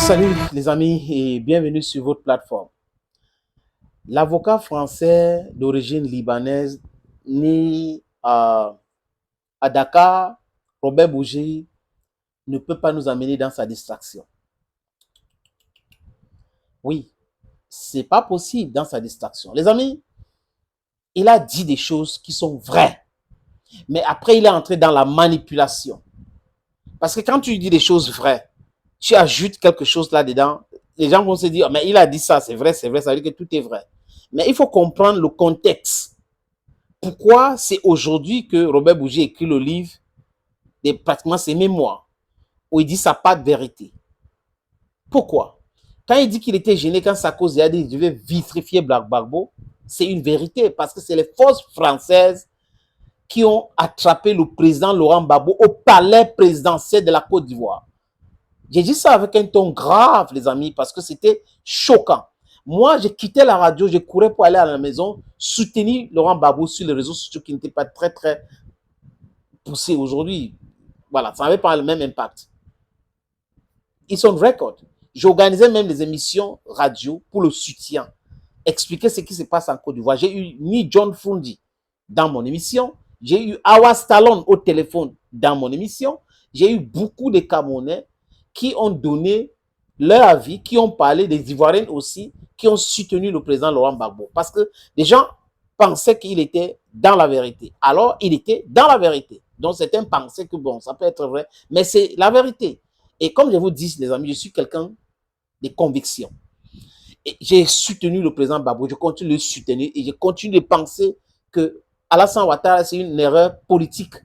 Salut les amis et bienvenue sur votre plateforme. L'avocat français d'origine libanaise né à Dakar, Robert Bourgi, ne peut pas nous amener dans sa distraction. Oui, c'est pas possible dans sa distraction. Les amis, il a dit des choses qui sont vraies, mais après il est entré dans la manipulation. Parce que quand tu dis des choses vraies, tu ajoutes quelque chose là-dedans, les gens vont se dire, mais il a dit ça, c'est vrai, ça veut dire que tout est vrai. Mais il faut comprendre le contexte. Pourquoi c'est aujourd'hui que Robert Bourgi écrit le livre, pratiquement ses mémoires, où il dit sa part de vérité. Pourquoi? Quand il dit qu'il était gêné, quand Sarkozy a dit qu'il devait vitrifier Black Gbagbo, c'est une vérité, parce que c'est les forces françaises qui ont attrapé le président Laurent Gbagbo au palais présidentiel de la Côte d'Ivoire. J'ai dit ça avec un ton grave, les amis, parce que c'était choquant. Moi, j'ai quitté la radio, je courais pour aller à la maison, soutenir Laurent Gbagbo sur les réseaux sociaux qui n'étaient pas très poussés aujourd'hui. Voilà, ça n'avait pas le même impact. Ils sont record. J'organisais même des émissions radio pour le soutien, expliquer ce qui se passe en Côte d'Ivoire. J'ai eu ni John Fundi dans mon émission, j'ai eu Awa Stallone au téléphone dans mon émission, j'ai eu beaucoup de Camerounais qui ont donné leur avis, qui ont parlé, des Ivoiriens aussi, qui ont soutenu le président Laurent Gbagbo. Parce que les gens pensaient qu'il était dans la vérité. Alors, il était dans la vérité. Donc, certains pensaient que, bon, ça peut être vrai, mais c'est la vérité. Et comme je vous dis, les amis, je suis quelqu'un de conviction. J'ai soutenu le président Gbagbo, je continue de le soutenir et je continue de penser que Alassane Ouattara, c'est une erreur politique.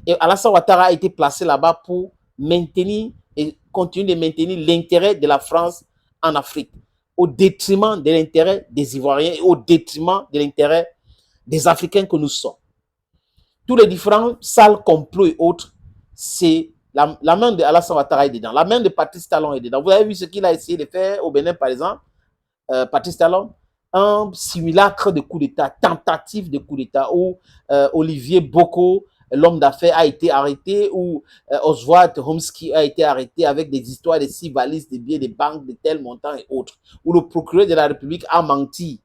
Et Alassane Ouattara a été placé là-bas pour maintenir et continuer de maintenir l'intérêt de la France en Afrique, au détriment de l'intérêt des Ivoiriens et au détriment de l'intérêt des Africains que nous sommes. Tous les différents sales complots et autres, c'est la main de Alassane Ouattara est dedans, la main de Patrice Talon est dedans. Vous avez vu ce qu'il a essayé de faire au Bénin, par exemple, Patrice Talon, un simulacre de coup d'État, tentative de coup d'État, où Olivier Boko, l'homme d'affaires, a été arrêté, où Oswald Homsky a été arrêté avec des histoires de 6 valises, de billets de banque, de tel montant et autres, où le procureur de la République a menti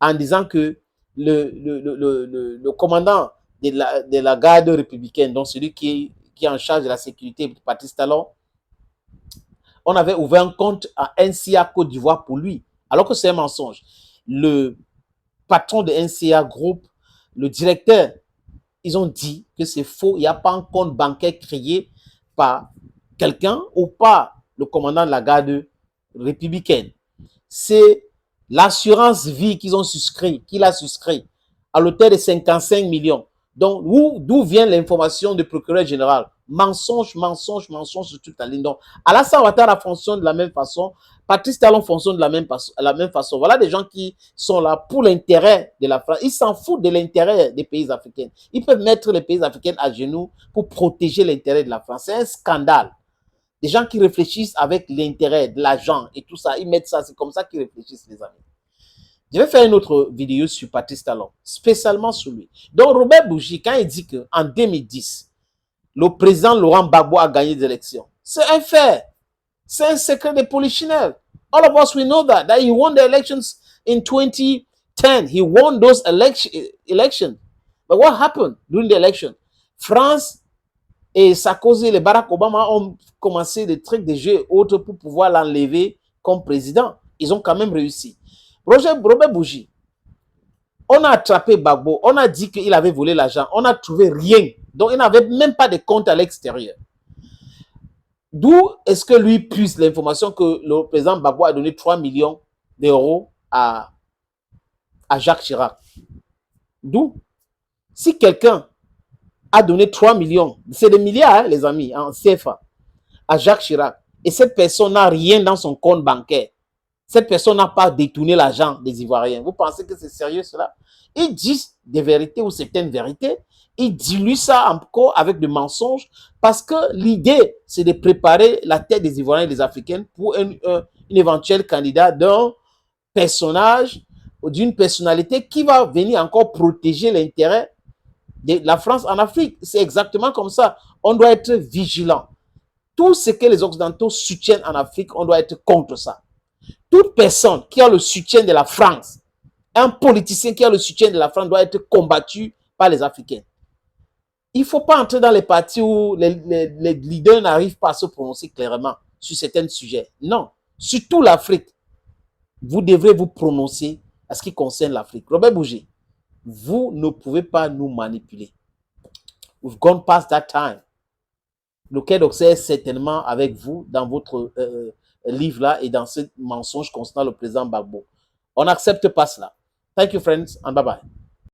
en disant que le commandant de la garde républicaine, donc celui qui est en charge de la sécurité, Patrice Talon, on avait ouvert un compte à NCA Côte d'Ivoire pour lui, alors que c'est un mensonge. Le patron de NCA Group, le directeur, ils ont dit que c'est faux, il n'y a pas un compte bancaire créé par quelqu'un ou par le commandant de la garde républicaine. C'est l'assurance vie qu'ils ont souscrit, qu'il a souscrit à l'hauteur de 55 millions. Donc, d'où vient l'information du procureur général? Mensonge, mensonge, mensonge sur toute la ligne. Donc, Alassane Ouattara fonctionne de la même façon, Patrice Talon fonctionne de la même façon. Voilà des gens qui sont là pour l'intérêt de la France. Ils s'en foutent de l'intérêt des pays africains. Ils peuvent mettre les pays africains à genoux pour protéger l'intérêt de la France. C'est un scandale. Des gens qui réfléchissent avec l'intérêt de l'argent et tout ça, ils mettent ça, c'est comme ça qu'ils réfléchissent, les amis. Je vais faire une autre vidéo sur Patrice Talon, spécialement sur lui. Donc, Robert Bourgi, quand il dit qu'en 2010, le président Laurent Gbagbo a gagné des élections, c'est un fait. C'est un secret de polichinelle. All of us, we know that he won the elections in 2010. He won those elections. But what happened during the election? France et Sarkozy et Barack Obama ont commencé des trucs, des jeux autres pour pouvoir l'enlever comme président. Ils ont quand même réussi. Robert Bourgi, on a attrapé Gbagbo, on a dit qu'il avait volé l'argent, on n'a trouvé rien. Donc, il n'avait même pas de compte à l'extérieur. D'où est-ce que lui puise l'information que le président Gbagbo a donné 3 millions d'euros à Jacques Chirac? D'où? Si quelqu'un a donné 3 millions, c'est des milliards, hein, les amis, en CFA, à Jacques Chirac, et cette personne n'a rien dans son compte bancaire, cette personne n'a pas détourné l'argent des Ivoiriens, vous pensez que c'est sérieux cela? Ils disent des vérités ou certaines vérités, ils diluent ça encore avec des mensonges, parce que l'idée, c'est de préparer la tête des Ivoiriens et des Africains pour un éventuel candidat d'un personnage ou d'une personnalité qui va venir encore protéger l'intérêt de la France en Afrique. C'est exactement comme ça. On doit être vigilant. Tout ce que les Occidentaux soutiennent en Afrique, on doit être contre ça. Toute personne qui a le soutien de la France, un politicien qui a le soutien de la France doit être combattu par les Africains. Il ne faut pas entrer dans les partis où les leaders n'arrivent pas à se prononcer clairement sur certains sujets. Non, surtout l'Afrique. Vous devrez vous prononcer à ce qui concerne l'Afrique. Robert Bourget, vous ne pouvez pas nous manipuler. We've gone past that time. Le Quai d'Orsay est certainement avec vous dans votre livre-là et dans ce mensonge constant le président Gbagbo. On n'accepte pas cela. Thank you, friends, and bye-bye.